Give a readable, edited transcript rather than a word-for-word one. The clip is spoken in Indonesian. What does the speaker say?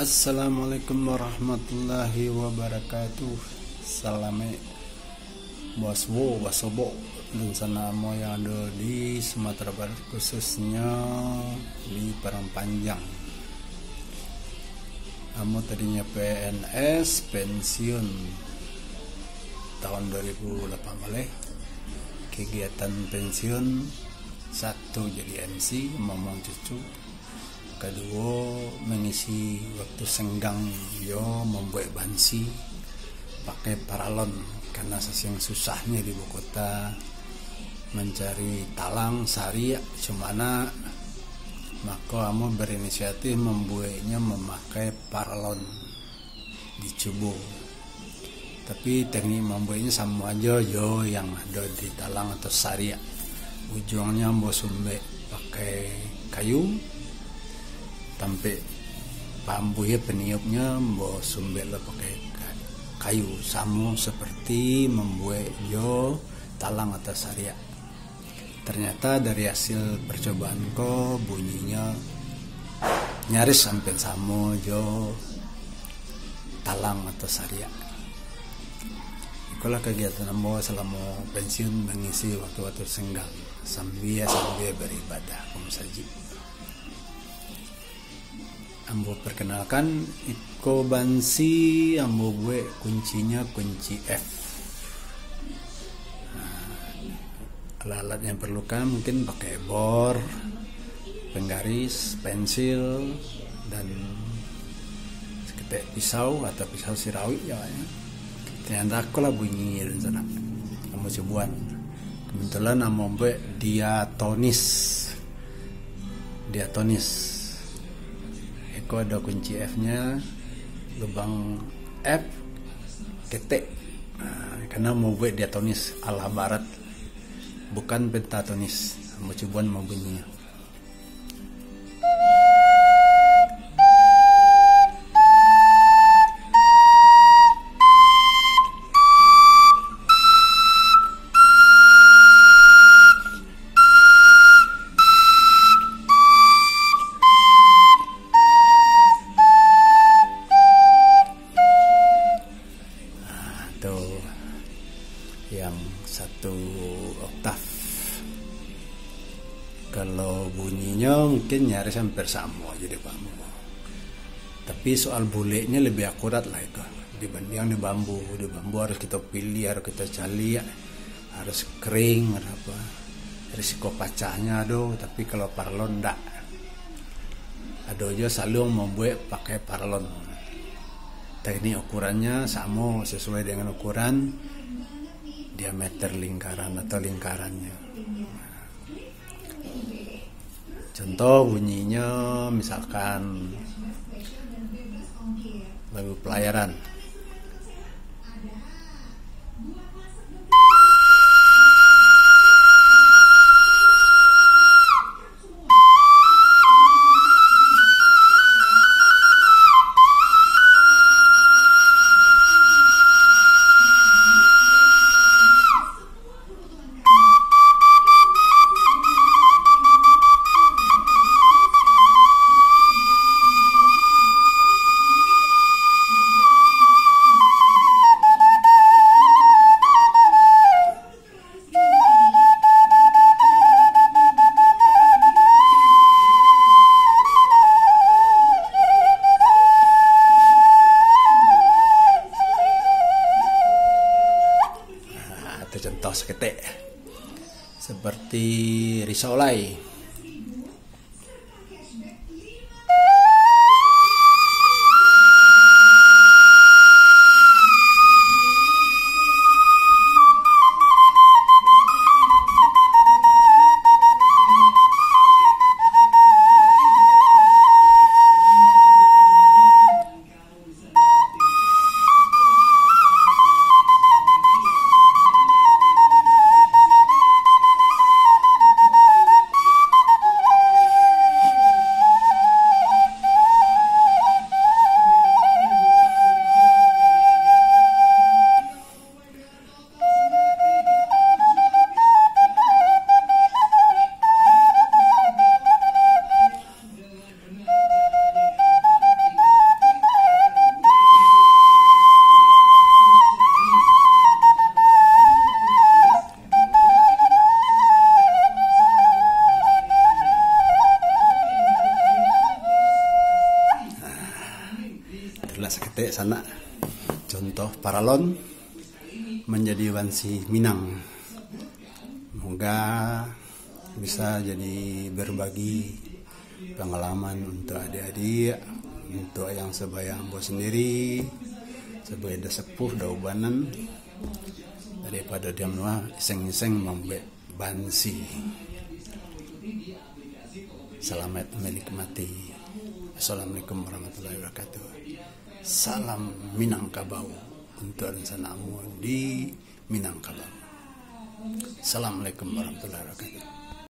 Assalamualaikum warahmatullahi wabarakatuh. Salame boswo basobo dan sanamo yang ada di Sumatera Barat, khususnya di Parang Panjang. Kamu tadinya PNS pensiun tahun 2018. Kegiatan pensiun satu jadi MC ngomong cucu, kedua mengisi waktu senggang yo membuat bansi pakai paralon karena sesing susahnya di ibu kota mencari talang sari cumana, maka kamu berinisiatif membuatnya memakai paralon di Cubo. Tapi teknik membuatnya sama aja yo yang ada di talang atau sari. Ujungnya mau sumbe pakai kayu, sampai bambu ya peniupnya mau sumber lah pakai kayu, sama seperti membuat yo talang atau saria. Ternyata dari hasil percobaan ko bunyinya nyaris sampai sama yo talang atau saria. Itulah kegiatan ambo selama pensiun mengisi waktu-waktu senggang sambil beribadah saji. Ambo perkenalkan Iko Bansi, ambo gue kuncinya kunci F. Alat-alat yang perlukan mungkin pakai bor, penggaris, pensil, dan seketek pisau atau pisau sirawi ya. Ternyata aku lah bunyi dan sana. Ambo cobuan. Kebetulan ambo gue diatonis. Eko ada kunci F-nya, lubang F, ketek. Karena mau buat diatonis ala barat, bukan pentatonis. Mau cobain mau bunyinya. Yang satu oktav. Kalau bunyinya mungkin nyaris hampir sama jadi bambu. Tapi soal bulenya lebih akurat lah itu dibanding di bambu. Di bambu harus kita pilih, harus kita cari, harus kering, apa risiko pecahnya aduh. Tapi kalau paralon enggak. Ada aja selalu membuat pakai paralon. Teknik ukurannya sama sesuai dengan ukuran diameter lingkaran atau lingkarannya. Contoh bunyinya misalkan lagu pelayaran. Contoh seketik seperti risolai. mate sana contoh paralon menjadi Bansi Minang. Semoga bisa jadi berbagi pengalaman untuk adik-adik, untuk yang sebaya ambo sendiri, sebagai sepuh daubanan, daripada dia menua iseng-iseng membek Bansi. Selamat menikmati. Assalamualaikum warahmatullahi wabarakatuh. Salam Minangkabau untuk rencanamu di Minangkabau. Assalamualaikum warahmatullahi wabarakatuh.